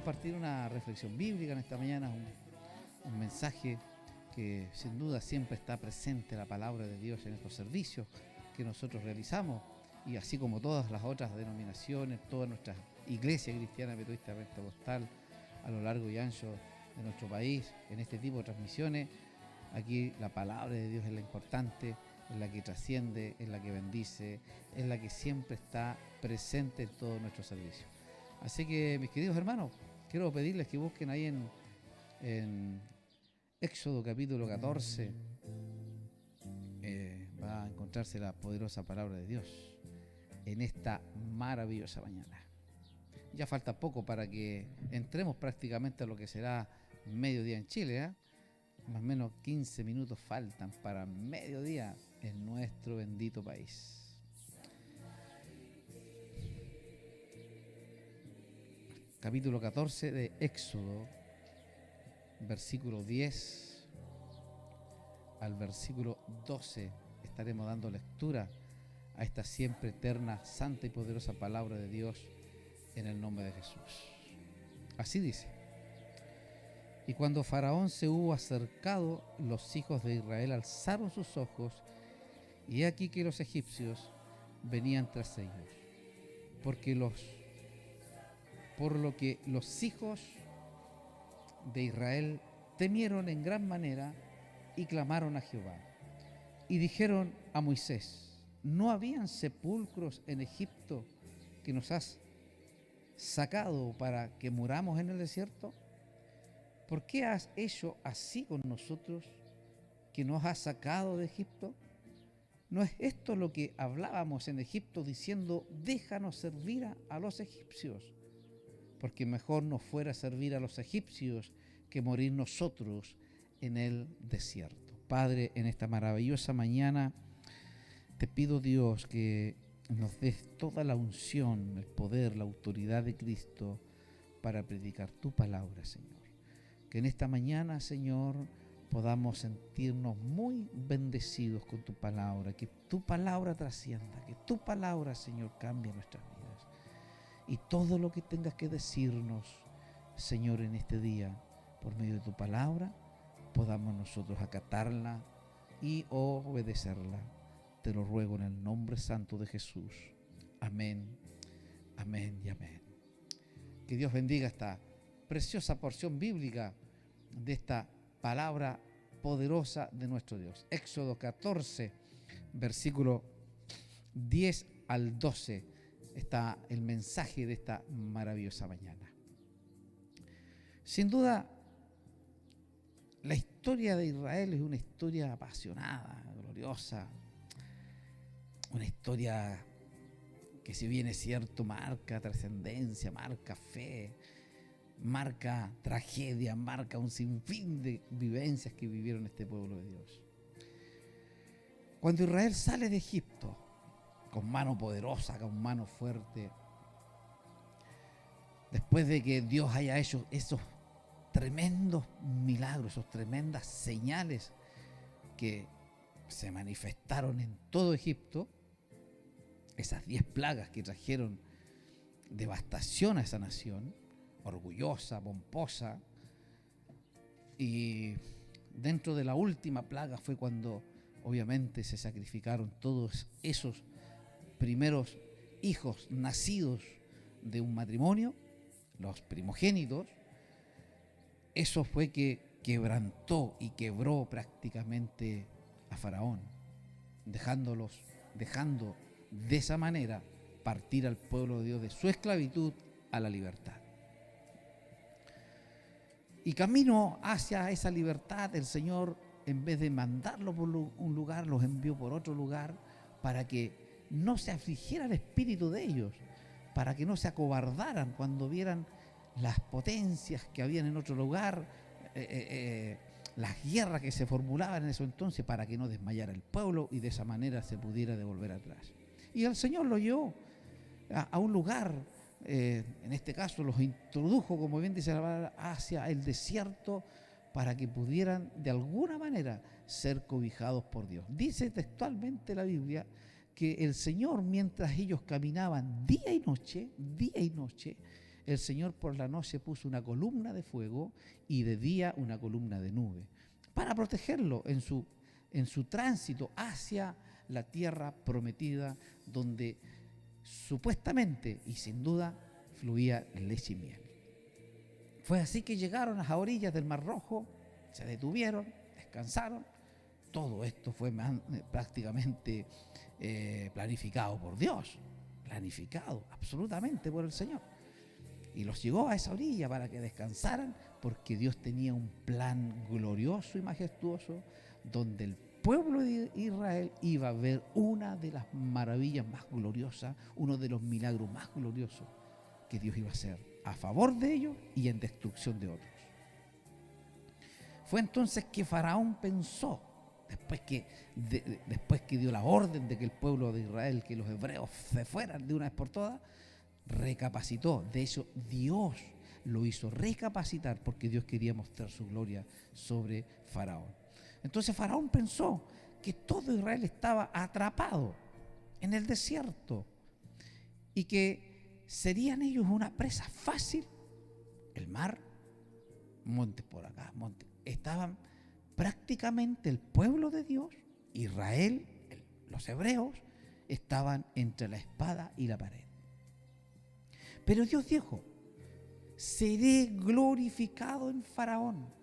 compartir una reflexión bíblica en esta mañana, un mensaje que sin duda siempre está presente la palabra de Dios en estos servicios que nosotros realizamos, y así como todas las otras denominaciones, todas nuestras iglesias cristianas metodistas pentecostal a lo largo y ancho de nuestro país, en este tipo de transmisiones. Aquí la palabra de Dios es la importante, es la que trasciende, es la que bendice, es la que siempre está presente en todos nuestros servicios. Así que, mis queridos hermanos, quiero pedirles que busquen ahí en Éxodo capítulo 14. Va a encontrarse la poderosa palabra de Dios en esta maravillosa mañana. Ya falta poco para que entremos prácticamente a lo que será mediodía en Chile, ¿eh? Más o menos 15 minutos faltan para mediodía en nuestro bendito país. Capítulo 14 de Éxodo, versículo 10 al versículo 12. Estaremos dando lectura a esta siempre eterna, santa y poderosa palabra de Dios en el nombre de Jesús. Así dice: y cuando Faraón se hubo acercado, los hijos de Israel alzaron sus ojos, y he aquí que los egipcios venían tras ellos, por lo que los hijos de Israel temieron en gran manera y clamaron a Jehová. Y dijeron a Moisés: ¿no habían sepulcros en Egipto que nos has sacado para que muramos en el desierto? ¿Por qué has hecho así con nosotros, que nos has sacado de Egipto? ¿No es esto lo que hablábamos en Egipto, diciendo: déjanos servir a los egipcios? Porque mejor nos fuera servir a los egipcios que morir nosotros en el desierto. Padre, en esta maravillosa mañana te pido, Dios, que nos des toda la unción, el poder, la autoridad de Cristo para predicar tu palabra, Señor. Que en esta mañana, Señor, podamos sentirnos muy bendecidos con tu palabra, que tu palabra trascienda, que tu palabra, Señor, cambie nuestras vidas. Y todo lo que tengas que decirnos, Señor, en este día, por medio de tu palabra, podamos nosotros acatarla y obedecerla. Te lo ruego en el nombre santo de Jesús. Amén, amén y amén. Que Dios bendiga esta preciosa porción bíblica de esta palabra poderosa de nuestro Dios. Éxodo 14, versículo 10 al 12, está el mensaje de esta maravillosa mañana. Sin duda, la historia de Israel es una historia apasionada, gloriosa, una historia que, si bien es cierto, marca trascendencia, marca fe, marca tragedia, marca un sinfín de vivencias que vivieron este pueblo de Dios. Cuando Israel sale de Egipto, con mano poderosa, con mano fuerte, después de que Dios haya hecho esos tremendos milagros, esas tremendas señales que se manifestaron en todo Egipto, esas 10 plagas que trajeron devastación a esa nación, orgullosa, pomposa, y dentro de la última plaga fue cuando obviamente se sacrificaron todos esos primeros hijos nacidos de un matrimonio, los primogénitos. Eso fue que quebrantó y quebró prácticamente a Faraón, dejando de esa manera partir al pueblo de Dios de su esclavitud a la libertad. Y camino hacia esa libertad, el Señor, en vez de mandarlos por un lugar, los envió por otro lugar, para que no se afligiera el espíritu de ellos, para que no se acobardaran cuando vieran las potencias que habían en otro lugar, las guerras que se formulaban en ese entonces, para que no desmayara el pueblo y de esa manera se pudiera devolver atrás. Y el Señor lo llevó a un lugar, en este caso los introdujo, como bien dice la palabra, hacia el desierto, para que pudieran de alguna manera ser cobijados por Dios. Dice textualmente la Biblia que el Señor, mientras ellos caminaban día y noche, el Señor por la noche puso una columna de fuego y de día una columna de nube, para protegerlo en su tránsito hacia la tierra prometida, donde supuestamente y sin duda fluía leche y miel. Fue así que llegaron a las orillas del Mar Rojo, se detuvieron, descansaron. Todo esto fue prácticamente planificado por Dios, planificado absolutamente por el Señor. Y los llevó a esa orilla para que descansaran, porque Dios tenía un plan glorioso y majestuoso, donde el pueblo de Israel iba a ver una de las maravillas más gloriosas, uno de los milagros más gloriosos que Dios iba a hacer a favor de ellos y en destrucción de otros. Fue entonces que Faraón pensó, después que dio la orden de que el pueblo de Israel, que los hebreos se fueran de una vez por todas, recapacitó. De hecho, Dios lo hizo recapacitar, porque Dios quería mostrar su gloria sobre Faraón. Entonces Faraón pensó que todo Israel estaba atrapado en el desierto y que serían ellos una presa fácil. El mar, montes por acá, montes. Estaban prácticamente el pueblo de Dios, Israel, los hebreos, estaban entre la espada y la pared. Pero Dios dijo: seré glorificado en Faraón,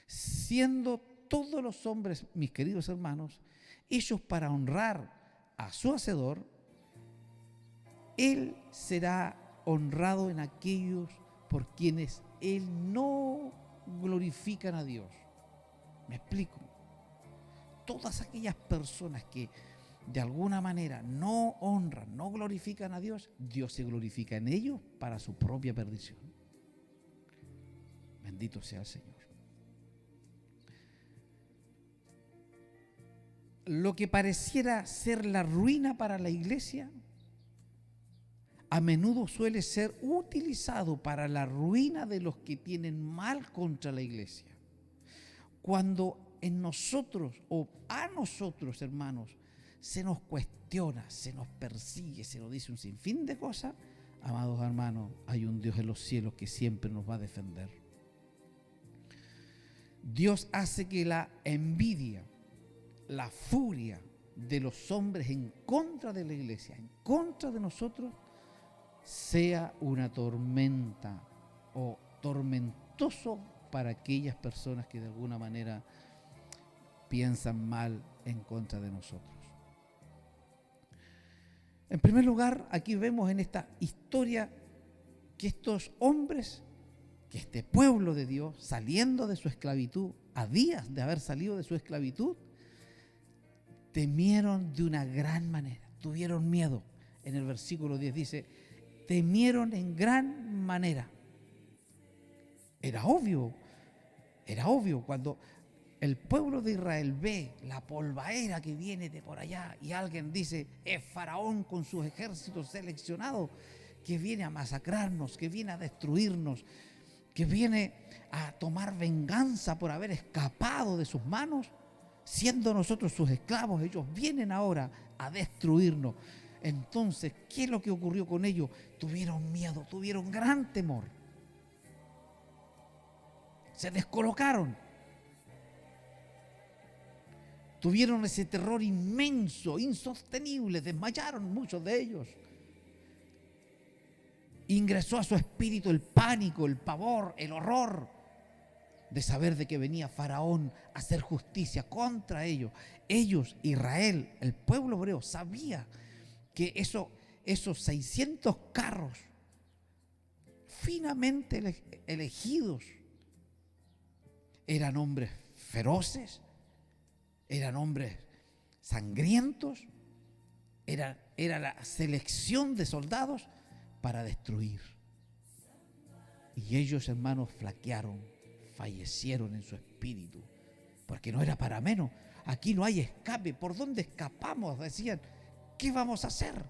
siendo todos los hombres, mis queridos hermanos, ellos para honrar a su hacedor, Él será honrado en aquellos por quienes Él no glorifican a Dios. ¿Me explico? Todas aquellas personas que de alguna manera no honran, no glorifican a Dios, Dios se glorifica en ellos para su propia perdición. Bendito sea el Señor. Lo que pareciera ser la ruina para la iglesia, a menudo suele ser utilizado para la ruina de los que tienen mal contra la iglesia. Cuando en nosotros o a nosotros, hermanos, se nos cuestiona, se nos persigue, se nos dice un sinfín de cosas, amados hermanos, hay un Dios en los cielos que siempre nos va a defender. Dios hace que la envidia, la furia de los hombres en contra de la iglesia, en contra de nosotros, sea una tormenta o tormentoso para aquellas personas que de alguna manera piensan mal en contra de nosotros. En primer lugar, aquí vemos en esta historia que estos hombres, que este pueblo de Dios, saliendo de su esclavitud, a días de haber salido de su esclavitud, temieron de una gran manera, tuvieron miedo. En el versículo 10 dice: temieron en gran manera. Era obvio cuando el pueblo de Israel ve la polvaera que viene de por allá y alguien dice: es Faraón con sus ejércitos seleccionados que viene a masacrarnos, que viene a destruirnos, que viene a tomar venganza por haber escapado de sus manos, siendo nosotros sus esclavos. Ellos vienen ahora a destruirnos. Entonces, ¿qué es lo que ocurrió con ellos? Tuvieron miedo, tuvieron gran temor. Se descolocaron. Tuvieron ese terror inmenso, insostenible, desmayaron muchos de ellos. Ingresó a su espíritu el pánico, el pavor, el horror de saber de que venía Faraón a hacer justicia contra ellos. Ellos, Israel, el pueblo hebreo, sabía que esos 600 carros finamente elegidos eran hombres feroces, eran hombres sangrientos, era la selección de soldados para destruir. Y ellos, hermanos, flaquearon, fallecieron en su espíritu, porque no era para menos. Aquí no hay escape. ¿Por dónde escapamos? Decían. ¿Qué vamos a hacer?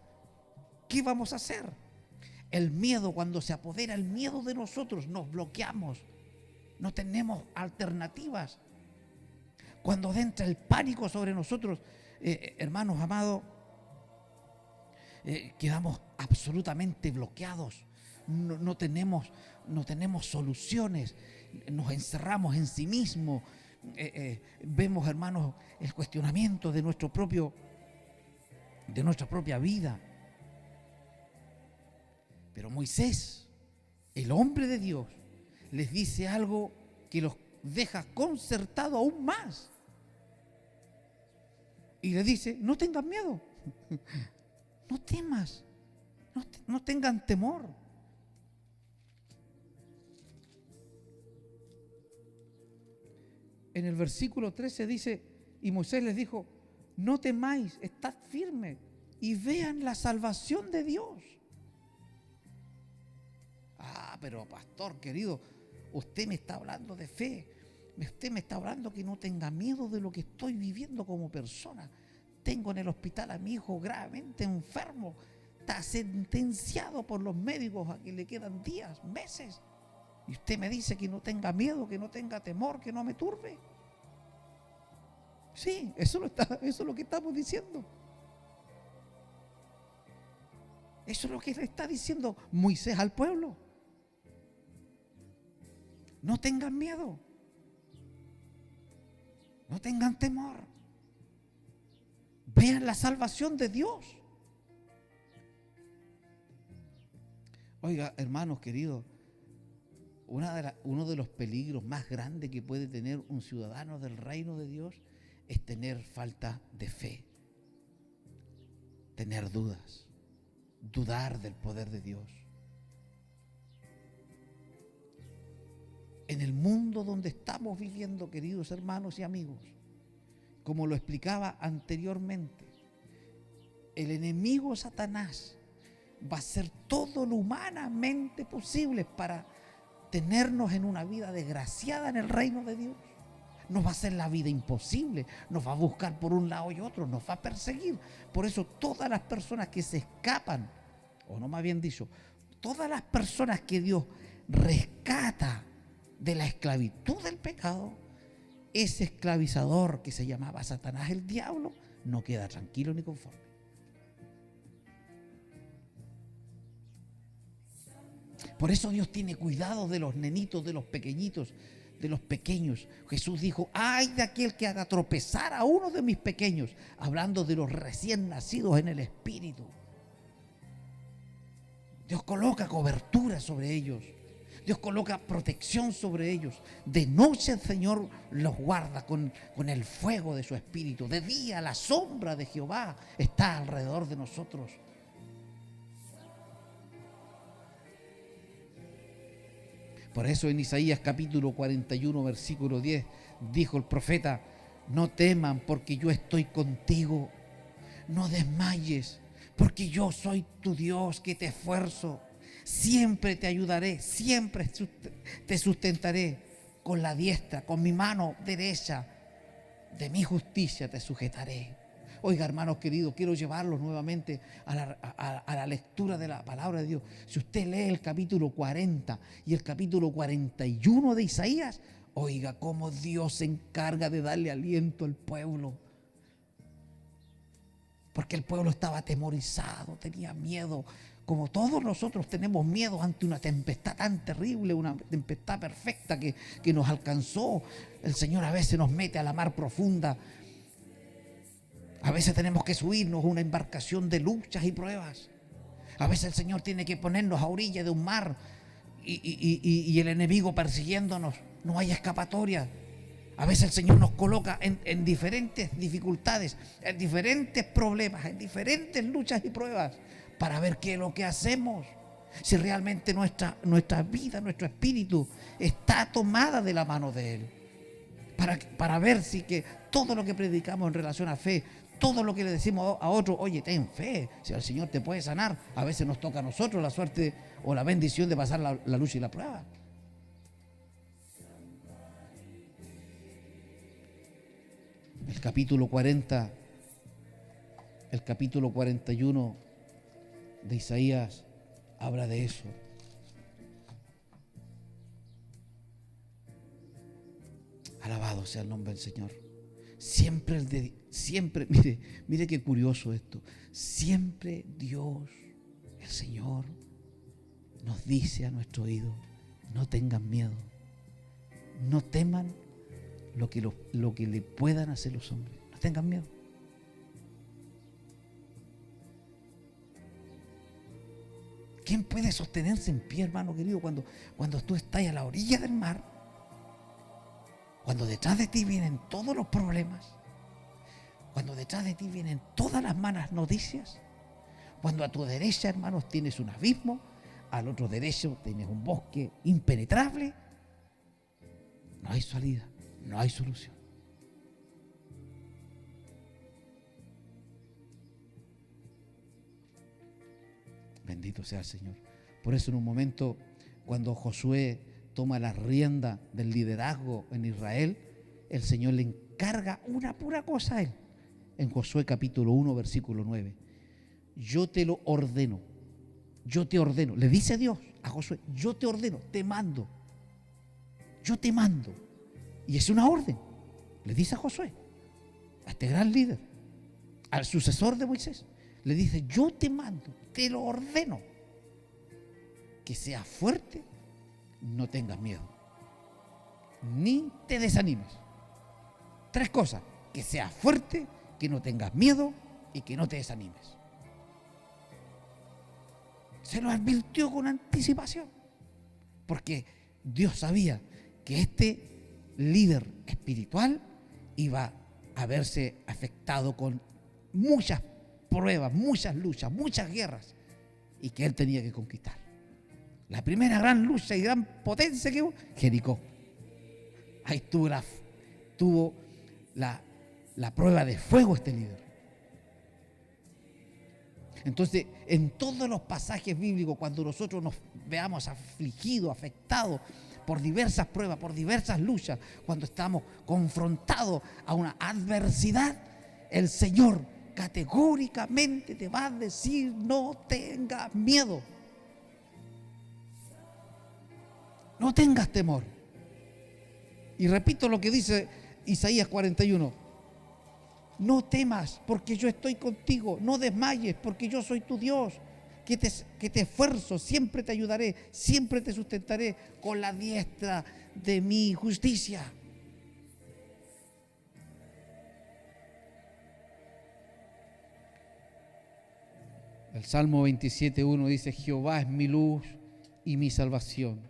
¿Qué vamos a hacer? El miedo, cuando se apodera el miedo de nosotros, nos bloqueamos. No tenemos alternativas. Cuando entra el pánico sobre nosotros, hermanos amados, quedamos absolutamente bloqueados. no tenemos soluciones, nos encerramos en sí mismos. Vemos, hermanos, el cuestionamiento de nuestra propia vida. Pero Moisés, el hombre de Dios, les dice algo que los deja concertados aún más. Y le dice: no tengan miedo, no temas, no tengan temor. En el versículo 13 dice: y Moisés les dijo: no temáis, estad firmes y vean la salvación de Dios. Pero pastor querido, usted me está hablando de fe, usted me está hablando que no tenga miedo de lo que estoy viviendo como persona. Tengo en el hospital a mi hijo gravemente enfermo, está sentenciado por los médicos a que le quedan días, meses, y usted me dice que no tenga miedo, que no tenga temor, que no me turbe. Sí, eso es lo que estamos diciendo. Eso es lo que le está diciendo Moisés al pueblo. No tengan miedo, no tengan temor, vean la salvación de Dios. Oiga, hermanos queridos, uno de los peligros más grandes que puede tener un ciudadano del reino de Dios es tener falta de fe, tener dudas, dudar del poder de Dios. En el mundo donde estamos viviendo, queridos hermanos y amigos, como lo explicaba anteriormente, el enemigo Satanás va a hacer todo lo humanamente posible para tenernos en una vida desgraciada en el reino de Dios. Nos va a hacer la vida imposible, nos va a buscar por un lado y otro, nos va a perseguir. Por eso todas las personas que se escapan, o no, más bien dicho, todas las personas que Dios rescata de la esclavitud del pecado, ese esclavizador que se llamaba Satanás, el diablo, no queda tranquilo ni conforme. Por eso Dios tiene cuidado de los nenitos, de los pequeñitos, de los pequeños. Jesús dijo: ay de aquel que haga tropezar a uno de mis pequeños, hablando de los recién nacidos en el Espíritu. Dios coloca cobertura sobre ellos. Dios coloca protección sobre ellos. De noche el Señor los guarda con el fuego de su Espíritu. De día la sombra de Jehová está alrededor de nosotros. Por eso en Isaías capítulo 41 versículo 10 dijo el profeta: no teman, porque yo estoy contigo. No desmayes, porque yo soy tu Dios que te esfuerzo. Siempre te ayudaré, siempre te sustentaré con la diestra, con mi mano derecha. De mi justicia te sujetaré. Oiga, hermanos queridos, quiero llevarlos nuevamente a la lectura de la palabra de Dios. Si usted lee el capítulo 40 y el capítulo 41 de Isaías, oiga cómo Dios se encarga de darle aliento al pueblo. Porque el pueblo estaba atemorizado, tenía miedo. Como todos nosotros tenemos miedo ante una tempestad tan terrible, una tempestad perfecta que nos alcanzó. El Señor a veces nos mete a la mar profunda. A veces tenemos que subirnos a una embarcación de luchas y pruebas. A veces el Señor tiene que ponernos a orilla de un mar y el enemigo persiguiéndonos. No hay escapatoria. A veces el Señor nos coloca en diferentes dificultades, en diferentes problemas, en diferentes luchas y pruebas, para ver qué es lo que hacemos. Si realmente nuestra vida, nuestro espíritu está tomada de la mano de Él. Para ver si que todo lo que predicamos en relación a fe, todo lo que le decimos a otro: oye, ten fe, si el Señor te puede sanar. A veces nos toca a nosotros la suerte o la bendición de pasar la lucha y la prueba. El capítulo 40, el capítulo 41 de Isaías habla de eso. Alabado sea el nombre del Señor. Siempre, mire qué curioso esto. Siempre Dios, el Señor, nos dice a nuestro oído: no tengan miedo, no teman lo que le puedan hacer los hombres, no tengan miedo. ¿Quién puede sostenerse en pie, hermano querido, cuando tú estás a la orilla del mar? Cuando detrás de ti vienen todos los problemas, cuando detrás de ti vienen todas las malas noticias, cuando a tu derecha, hermanos, tienes un abismo, al otro derecho tienes un bosque impenetrable. No hay salida, no hay solución. Bendito sea el Señor. Por eso en un momento, cuando Josué toma la rienda del liderazgo en Israel, el Señor le encarga una pura cosa a él. En Josué capítulo 1, versículo 9. Yo te lo ordeno, yo te ordeno. Le dice Dios a Josué: yo te ordeno, te mando. Yo te mando. Y es una orden. Le dice a Josué, a este gran líder, al sucesor de Moisés. Le dice: yo te mando, te lo ordeno, que seas fuerte, no tengas miedo, ni te desanimes. 3 cosas: que seas fuerte, que no tengas miedo y que no te desanimes. Se lo advirtió con anticipación, porque Dios sabía que este líder espiritual iba a verse afectado con muchas pruebas, muchas luchas, muchas guerras, y que él tenía que conquistar. La primera gran lucha y gran potencia que hubo, Jericó. Ahí tuvo la prueba de fuego este líder. Entonces, en todos los pasajes bíblicos, cuando nosotros nos veamos afligidos, afectados por diversas pruebas, por diversas luchas, cuando estamos confrontados a una adversidad, el Señor categóricamente te va a decir: no tengas miedo, no tengas temor. Y repito lo que dice Isaías 41: no temas, porque yo estoy contigo, no desmayes, porque yo soy tu Dios, que te esfuerzo, siempre te ayudaré, siempre te sustentaré con la diestra de mi justicia. El Salmo 27:1 dice: Jehová es mi luz y mi salvación,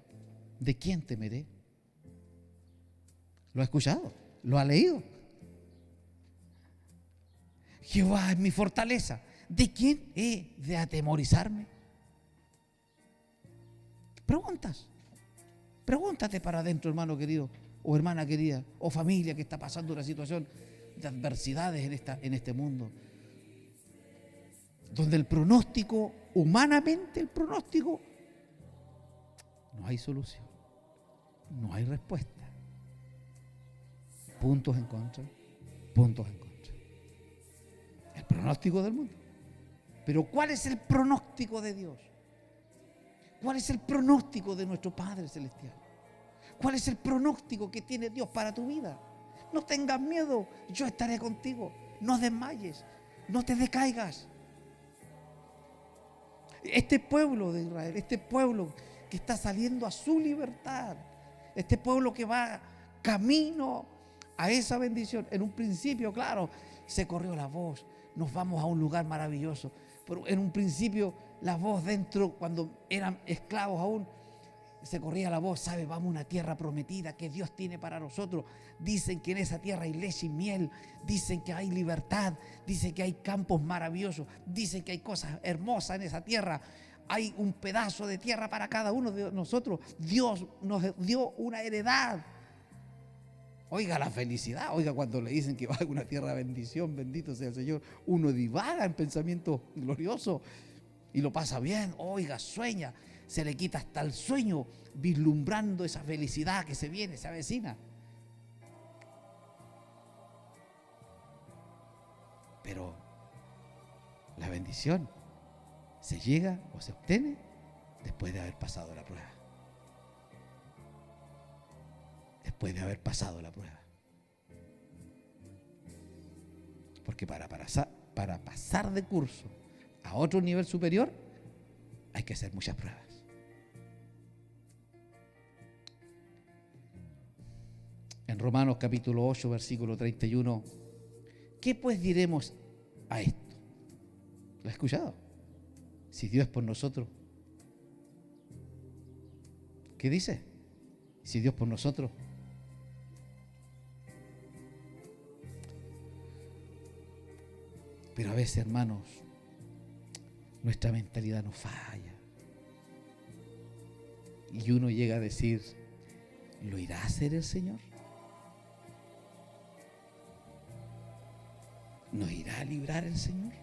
¿de quién temeré? ¿Lo ha escuchado? ¿Lo ha leído? Jehová es mi fortaleza, ¿de quién he de atemorizarme? Pregúntate para adentro, hermano querido, o hermana querida, o familia que está pasando una situación de adversidades en este mundo, donde el pronóstico, humanamente el pronóstico, no hay solución, no hay respuesta. Puntos en contra, puntos en contra. El pronóstico del mundo. Pero ¿cuál es el pronóstico de Dios? ¿Cuál es el pronóstico de nuestro Padre Celestial? ¿Cuál es el pronóstico que tiene Dios para tu vida? No tengas miedo, yo estaré contigo. No desmayes, no te decaigas. Este pueblo de Israel, este pueblo que está saliendo a su libertad, este pueblo que va camino a esa bendición. En un principio, claro, se corrió la voz: nos vamos a un lugar maravilloso. Pero en un principio la voz dentro, cuando eran esclavos aún, se corría la voz: ¿sabe? Vamos a una tierra prometida que Dios tiene para nosotros. Dicen que en esa tierra hay leche y miel, dicen que hay libertad, dicen que hay campos maravillosos, dicen que hay cosas hermosas en esa tierra. Hay un pedazo de tierra para cada uno de nosotros. Dios nos dio una heredad. Oiga la felicidad, oiga cuando le dicen que va a una tierra de bendición, bendito sea el Señor, uno divaga en pensamiento glorioso y lo pasa bien, oiga, sueña, se le quita hasta el sueño vislumbrando esa felicidad que se viene, se avecina. Pero la bendición se llega o se obtiene después de haber pasado la prueba. Después de haber pasado la prueba. Porque para pasar de curso a otro nivel superior hay que hacer muchas pruebas. Romanos capítulo 8, versículo 31. ¿Qué pues diremos a esto? ¿Lo has escuchado? Si Dios es por nosotros, ¿qué dice? Si Dios por nosotros. Pero a veces, hermanos, nuestra mentalidad nos falla. Y uno llega a decir, ¿lo irá a hacer el Señor? ¿Nos irá a librar el Señor?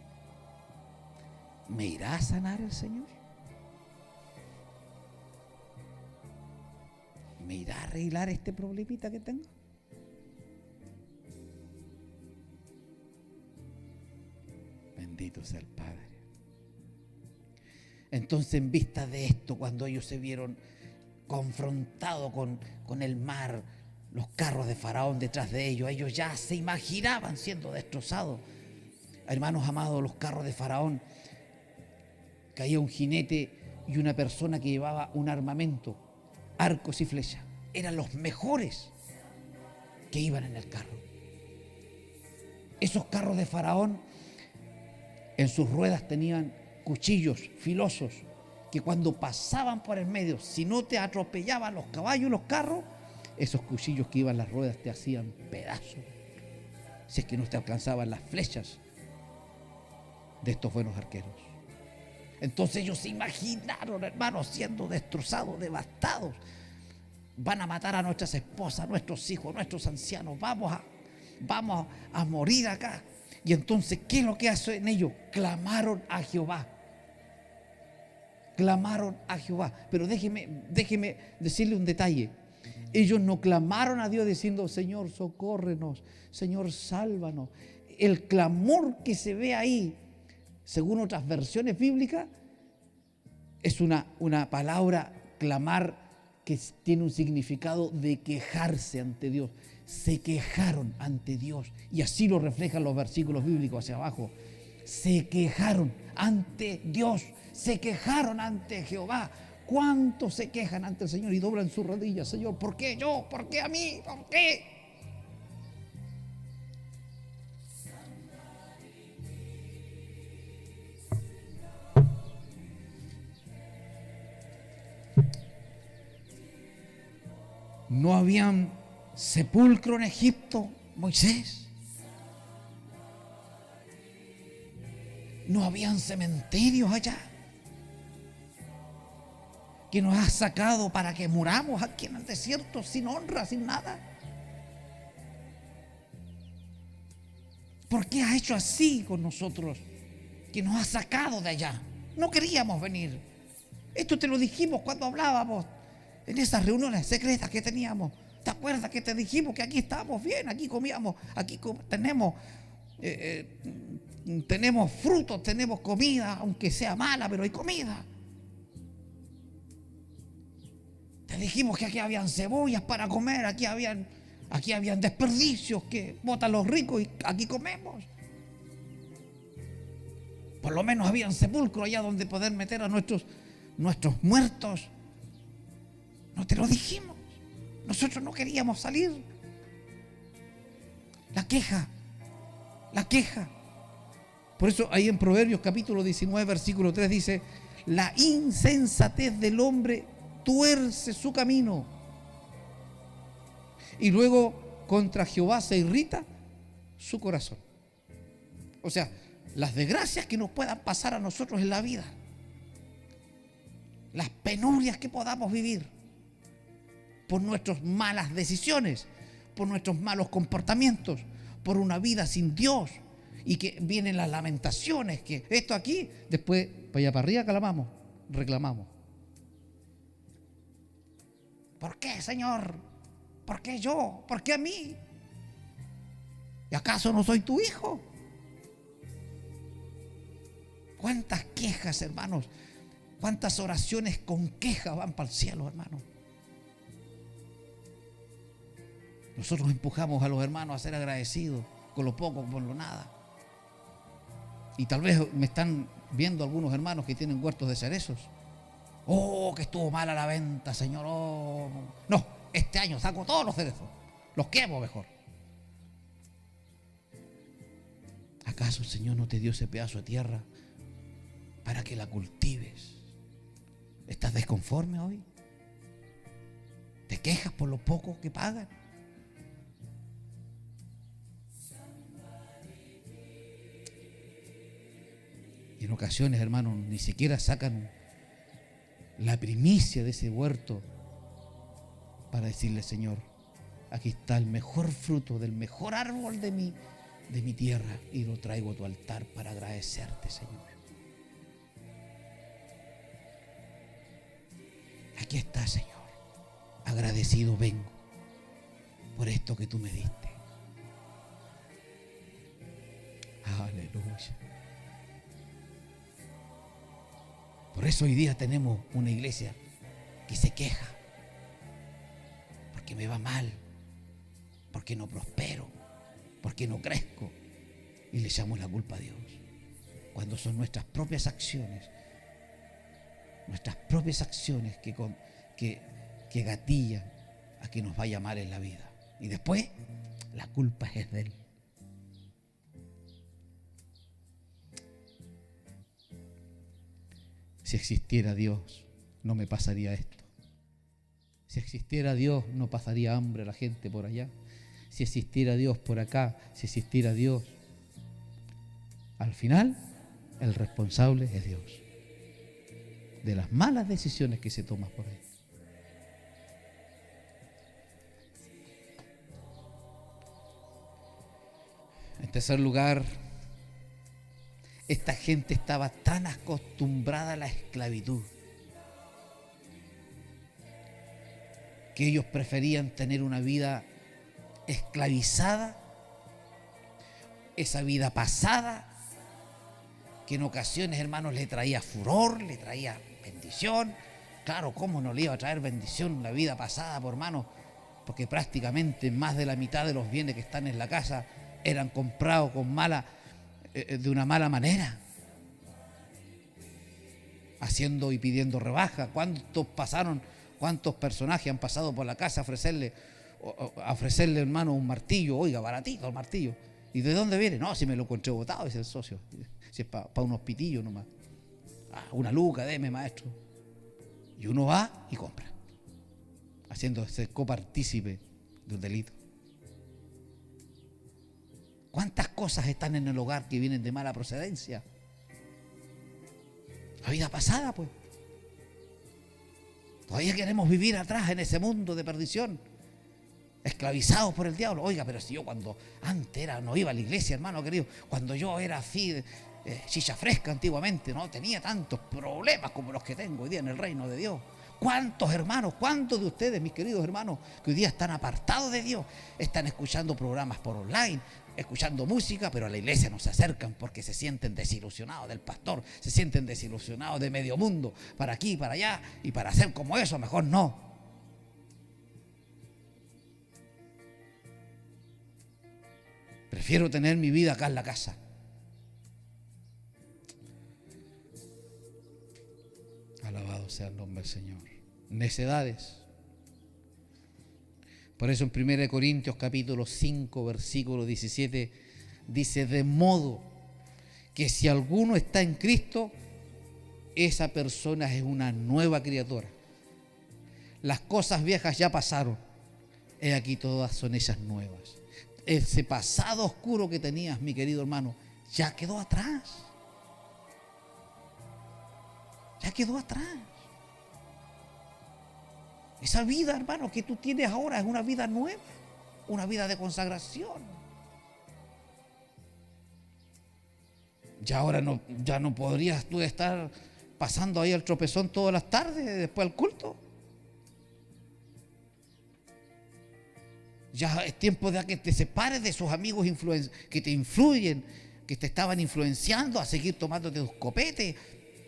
¿Me irá a sanar el Señor? ¿Me irá a arreglar este problemita que tengo? Bendito sea el Padre. Entonces, en vista de esto, cuando ellos se vieron confrontados con el mar, los carros de Faraón detrás de ellos ya se imaginaban siendo destrozados. Hermanos amados, los carros de Faraón, caía un jinete y una persona que llevaba un armamento, arcos y flechas. Eran los mejores que iban en el carro. Esos carros de Faraón, en sus ruedas tenían cuchillos filosos que cuando pasaban por el medio, si no te atropellaban los caballos y los carros, esos cuchillos que iban en las ruedas te hacían pedazos, si es que no te alcanzaban las flechas de estos buenos arqueros. Entonces ellos se imaginaron, hermanos, siendo destrozados, devastados. Van a matar a nuestras esposas, a nuestros hijos, a nuestros ancianos. Vamos a morir acá. Y entonces, ¿qué es lo que hacen ellos? Clamaron a Jehová. Clamaron a Jehová. Pero déjeme decirle un detalle. Ellos no clamaron a Dios diciendo, Señor, socórrenos, Señor, sálvanos. El clamor que se ve ahí, según otras versiones bíblicas, es una palabra, clamar, que tiene un significado de quejarse ante Dios. Se quejaron ante Dios. Y así lo reflejan los versículos bíblicos hacia abajo. Se quejaron ante Dios. Se quejaron ante Jehová. ¿Cuántos se quejan ante el Señor y doblan sus rodillas? Señor, ¿por qué yo? ¿Por qué a mí? ¿Por qué? ¿No habían sepulcro en Egipto, Moisés? ¿No habían cementerios allá? Que nos has sacado para que muramos aquí en el desierto sin honra, sin nada. ¿Por qué has hecho así con nosotros? Que nos has sacado de allá. No queríamos venir. Esto te lo dijimos cuando hablábamos en esas reuniones secretas que teníamos. ¿Te acuerdas que te dijimos que aquí estábamos bien? Aquí comíamos, aquí tenemos frutos, tenemos comida, aunque sea mala, pero hay comida. Te dijimos que aquí habían cebollas para comer, aquí habían desperdicios que botan los ricos y aquí comemos. Por lo menos habían sepulcro allá donde poder meter a nuestros muertos. No te lo dijimos. Nosotros no queríamos salir. La queja. Por eso ahí en Proverbios capítulo 19, versículo 3 dice, la insensatez del hombre tuerce su camino. Y luego contra Jehová se irrita su corazón. O sea, las desgracias que nos puedan pasar a nosotros en la vida, las penurias que podamos vivir por nuestras malas decisiones, por nuestros malos comportamientos, por una vida sin Dios, y que vienen las lamentaciones, que esto aquí, después para allá para arriba reclamamos. ¿Por qué, Señor? ¿Por qué yo? ¿Por qué a mí? ¿Y acaso no soy tu hijo? ¿Cuántas quejas, hermanos? ¿Cuántas oraciones con quejas van para el cielo, hermanos? Nosotros empujamos a los hermanos a ser agradecidos con lo poco, con lo nada. Y tal vez me están viendo algunos hermanos que tienen huertos de cerezos. Oh, que estuvo mala la venta, Señor. Oh. No, este año saco todos los cerezos. los quemo mejor. ¿Acaso el Señor no te dio ese pedazo de tierra para que la cultives? ¿Estás desconforme hoy? ¿Te quejas por lo poco que pagan? Y en ocasiones, hermanos, ni siquiera sacan la primicia de ese huerto para decirle: Señor, aquí está el mejor fruto del mejor árbol de mi tierra, y lo traigo a tu altar para agradecerte, Señor. Aquí está, Señor. Agradecido vengo por esto que tú me diste. Aleluya. Por eso hoy día tenemos una iglesia que se queja porque me va mal, porque no prospero, porque no crezco, y le echamos la culpa a Dios, cuando son nuestras propias acciones que gatillan a que nos vaya mal en la vida, y después la culpa es de Él. Si existiera Dios, no me pasaría esto. Si existiera Dios, no pasaría hambre a la gente por allá. Si existiera Dios por acá, si existiera Dios. Al final, el responsable es Dios de las malas decisiones que se toman por ahí. En tercer lugar, esta gente estaba tan acostumbrada a la esclavitud que ellos preferían tener una vida esclavizada, esa vida pasada, que en ocasiones, hermanos, le traía furor, le traía bendición. Claro, ¿cómo no le iba a traer bendición la vida pasada, por hermano? Porque prácticamente más de la mitad de los bienes que están en la casa eran comprados de una mala manera, haciendo y pidiendo rebaja. ¿Cuántos personajes han pasado por la casa a ofrecerle, hermano, un martillo? Oiga, baratito el martillo. ¿Y de dónde viene? No, si me lo encontré botado, dice el socio. Si es para unos pitillos nomás. Una luca, deme, maestro. Y uno va y compra, haciéndose copartícipe de un delito. ¿Cuántas cosas están en el hogar que vienen de mala procedencia? La vida pasada, pues. Todavía queremos vivir atrás en ese mundo de perdición, esclavizados por el diablo. Oiga, pero si yo no iba a la iglesia, hermano querido, cuando yo era así, chicha fresca antiguamente, no tenía tantos problemas como los que tengo hoy día en el reino de Dios. ¿Cuántos hermanos, cuántos de ustedes, mis queridos hermanos, que hoy día están apartados de Dios, están escuchando programas por online, escuchando música, pero a la iglesia no se acercan porque se sienten desilusionados del pastor, se sienten desilusionados de medio mundo, para aquí, para allá, y para hacer como eso, mejor no? Prefiero tener mi vida acá en la casa. Alabado sea el nombre del Señor. Necedades. Por eso en 1 Corintios capítulo 5 versículo 17 dice: de modo que si alguno está en Cristo, esa persona es una nueva criatura. Las cosas viejas ya pasaron, he aquí todas son ellas nuevas. Ese pasado oscuro que tenías, mi querido hermano, ya quedó atrás. Ya quedó atrás. Esa vida, hermano, que tú tienes ahora es una vida nueva, una vida de consagración. Ya ahora ya no podrías tú estar pasando ahí el tropezón todas las tardes después del culto. Ya es tiempo de que te separes de esos amigos que te influyen, que te estaban influenciando a seguir tomándote tus copetes.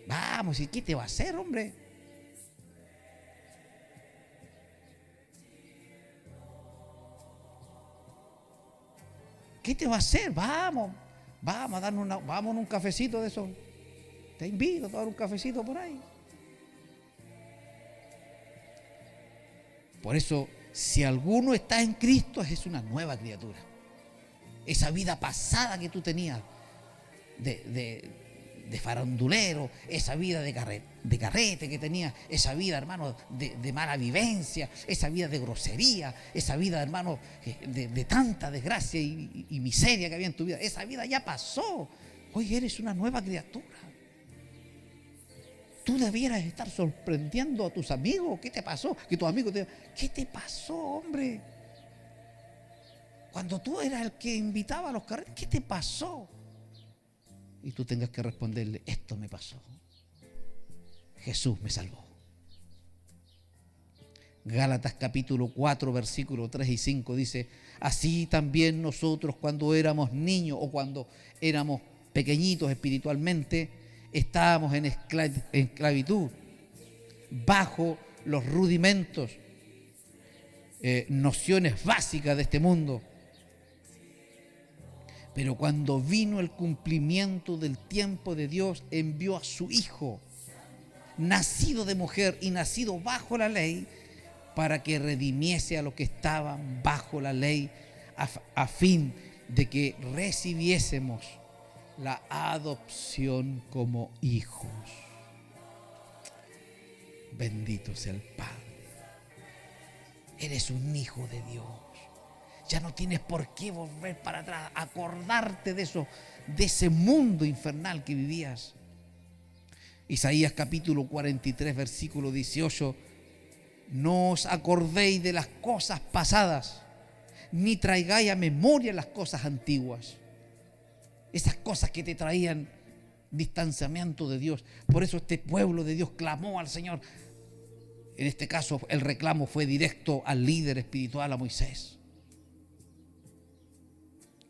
Vamos, ¿y qué te va a hacer, hombre? ¿Qué te va a hacer? Vamos a darnos vamos a un cafecito de eso. Te invito a tomar un cafecito por ahí. Por eso Si alguno está en Cristo, es una nueva criatura. Esa vida pasada que tú tenías de farandulero, esa vida de carrete que tenías, esa vida, hermano, de mala vivencia, esa vida de grosería, esa vida, hermano, de tanta desgracia y miseria que había en tu vida, esa vida ya pasó. Hoy eres una nueva criatura. Tú debieras estar sorprendiendo a tus amigos. ¿Qué te pasó? Que tus amigos te digan, ¿qué te pasó, hombre? Cuando tú eras el que invitaba a los carretes, ¿qué te pasó? Y tú tengas que responderle, esto me pasó. Jesús me salvó. Gálatas capítulo 4, versículos 3 y 5 dice, así también nosotros cuando éramos niños o cuando éramos pequeñitos espiritualmente, estábamos en esclavitud, bajo los rudimentos, nociones básicas de este mundo. Pero cuando vino el cumplimiento del tiempo de Dios, envió a su Hijo, nacido de mujer y nacido bajo la ley, para que redimiese a los que estaban bajo la ley, a fin de que recibiésemos la adopción como hijos. Bendito sea el Padre. Eres un hijo de Dios. Ya no tienes por qué volver para atrás, acordarte de eso, de ese mundo infernal que vivías. Isaías capítulo 43, versículo 18. No os acordéis de las cosas pasadas, ni traigáis a memoria las cosas antiguas. Esas cosas que te traían distanciamiento de Dios. Por eso este pueblo de Dios clamó al Señor. En este caso el reclamo fue directo al líder espiritual, a Moisés.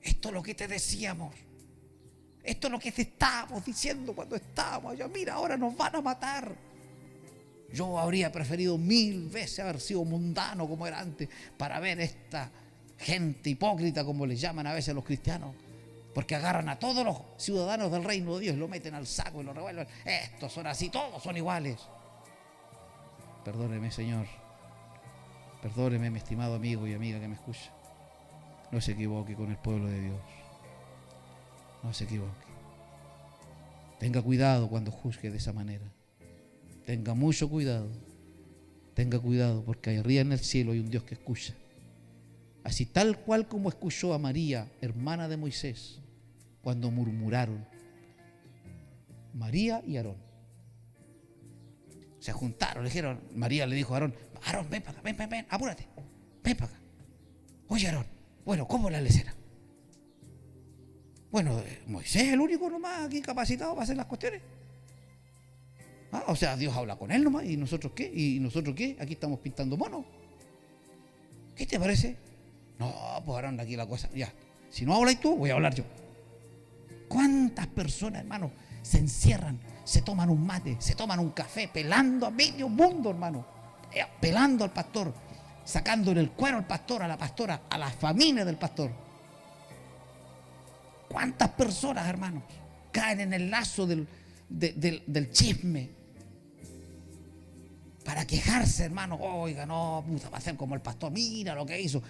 Esto es lo que te decíamos. Esto es lo que te estábamos diciendo cuando estábamos allá. Mira, ahora nos van a matar. Yo habría preferido 1000 veces haber sido mundano como era antes, para ver esta gente hipócrita, como les llaman a veces los cristianos, porque agarran a todos los ciudadanos del reino de Dios, lo meten al saco y lo revuelven. Estos son así, todos son iguales. Perdóneme, Señor. Perdóneme, mi estimado amigo y amiga que me escucha. No se equivoque con el pueblo de Dios. No se equivoque. Tenga cuidado cuando juzgue de esa manera. Tenga mucho cuidado. Tenga cuidado, porque arriba en el cielo hay un Dios que escucha. Así tal cual como escuchó a María, hermana de Moisés, cuando murmuraron. María y Aarón se juntaron, le dijeron, María le dijo a Aarón, Aarón, ven para acá, ven, apúrate, ven para acá. Oye, Aarón, bueno, ¿cómo es la lecera? Bueno, Moisés es el único nomás aquí capacitado para hacer las cuestiones. O sea, Dios habla con él nomás, ¿y nosotros qué? ¿Y nosotros qué? Aquí estamos pintando monos. ¿Qué te parece? No, pues Aarón, aquí la cosa, ya. Si no hablas tú, voy a hablar yo. ¿Cuántas personas, hermano, se encierran, se toman un mate, se toman un café, pelando a medio mundo, hermano? Pelando al pastor, sacándole el cuero al pastor, a la pastora, a la familia del pastor. ¿Cuántas personas, hermanos, caen en el lazo del chisme para quejarse, hermano? Oiga, no, puta, va a ser como el pastor, mira lo que hizo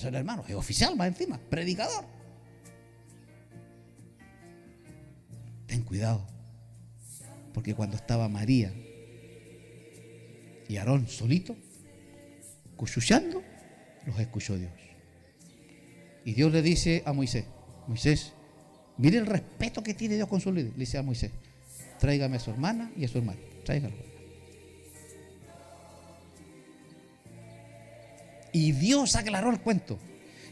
el hermano, es oficial más encima, predicador. Ten cuidado, porque cuando estaba María y Aarón solito, cuchuchando, los escuchó Dios. Y Dios le dice a Moisés, Moisés, mire el respeto que tiene Dios con su líder. Le dice a Moisés, tráigame a su hermana y a su hermano, tráigalo. Y Dios aclaró el cuento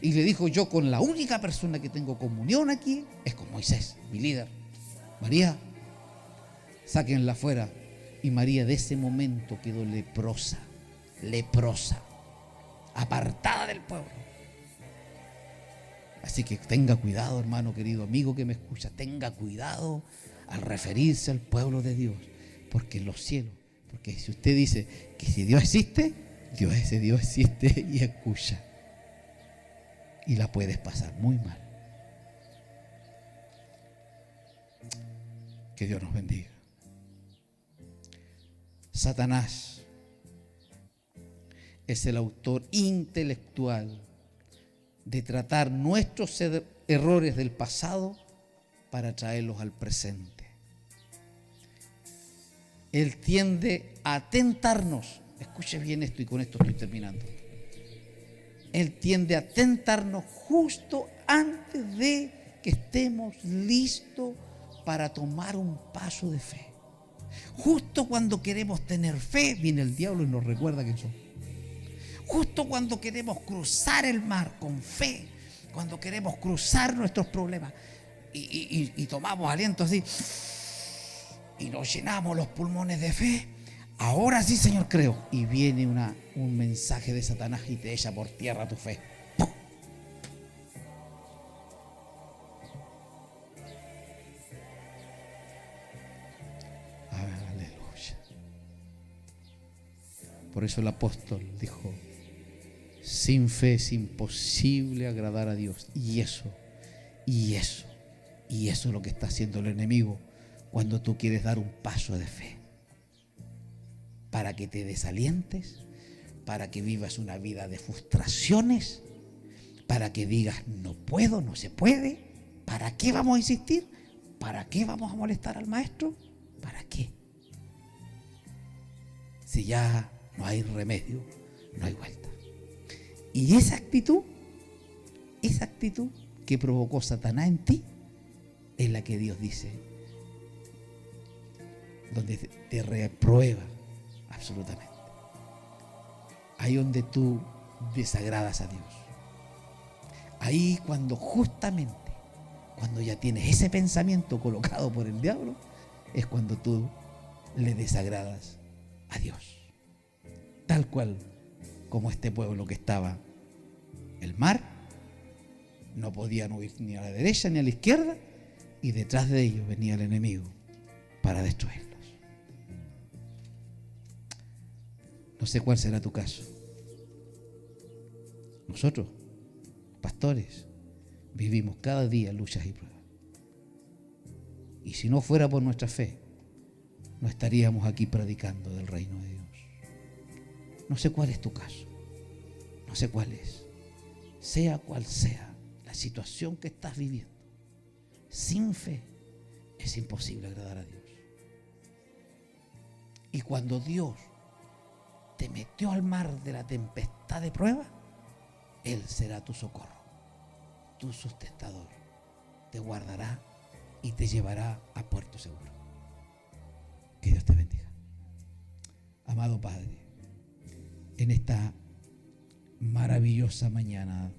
y le dijo, yo con la única persona que tengo comunión aquí es con Moisés, mi líder. María, sáquenla fuera. Y María de ese momento quedó leprosa, apartada del pueblo. Así que tenga cuidado, hermano querido, amigo que me escucha, tenga cuidado al referirse al pueblo de Dios, porque en los cielos, porque si usted dice que si Dios existe, ese Dios existe y escucha, y la puedes pasar muy mal. Que Dios nos bendiga. Satanás es el autor intelectual de tratar nuestros errores del pasado para traerlos al presente. Él tiende a tentarnos, escuche bien esto y con esto estoy terminando. Él tiende a tentarnos justo antes de que estemos listos para tomar un paso de fe. Justo cuando queremos tener fe, viene el diablo y nos recuerda quién somos. Justo cuando queremos cruzar el mar con fe, cuando queremos cruzar nuestros problemas y tomamos aliento así y nos llenamos los pulmones de fe, ahora sí, Señor, creo. Y viene un mensaje de Satanás y te echa por tierra tu fe. ¡Pum! Aleluya. Por eso el apóstol dijo: sin fe es imposible agradar a Dios. Y eso es lo que está haciendo el enemigo cuando tú quieres dar un paso de fe. Para que te desalientes, para que vivas una vida de frustraciones, para que digas no puedo, no se puede. ¿Para qué vamos a insistir? ¿Para qué vamos a molestar al maestro? ¿Para qué? Si ya no hay remedio, no hay vuelta. Y esa actitud que provocó Satanás en ti, es la que Dios dice, donde te reprueba absolutamente. Ahí donde tú desagradas a Dios. Ahí justamente cuando ya tienes ese pensamiento colocado por el diablo, es cuando tú le desagradas a Dios. Tal cual como este pueblo que estaba el mar, no podían huir ni a la derecha ni a la izquierda, y detrás de ellos venía el enemigo para destruirlos. No sé cuál será tu caso. Nosotros, pastores, vivimos cada día luchas y pruebas. Y si no fuera por nuestra fe, no estaríamos aquí predicando del reino de Dios. No sé cuál es tu caso. No sé cuál es. Sea cual sea la situación que estás viviendo, sin fe es imposible agradar a Dios. Y cuando Dios te metió al mar de la tempestad de prueba, Él será tu socorro, tu sustentador. Te guardará y te llevará a puerto seguro. Que Dios te bendiga. Amado Padre, en esta maravillosa mañana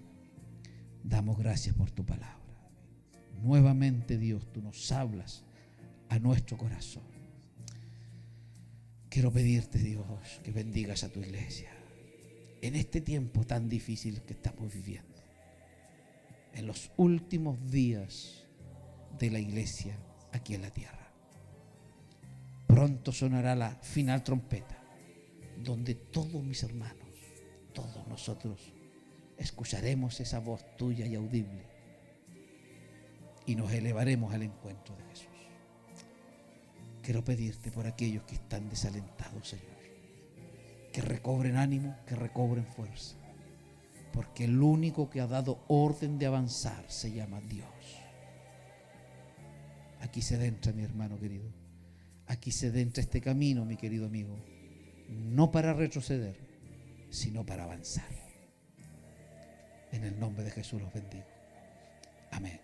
damos gracias por tu palabra. Nuevamente, Dios, tú nos hablas a nuestro corazón. Quiero pedirte, Dios, que bendigas a tu iglesia en este tiempo tan difícil que estamos viviendo, en los últimos días de la iglesia aquí en la tierra. Pronto sonará la final trompeta, donde todos mis hermanos, todos nosotros, escucharemos esa voz tuya y audible y nos elevaremos al encuentro de Jesús. Quiero pedirte por aquellos que están desalentados, Señor, que recobren ánimo, que recobren fuerza, porque el único que ha dado orden de avanzar se llama Dios. Aquí se adentra, mi hermano querido, aquí se adentra este camino, mi querido amigo, no para retroceder, sino para avanzar. En el nombre de Jesús los bendigo. Amén.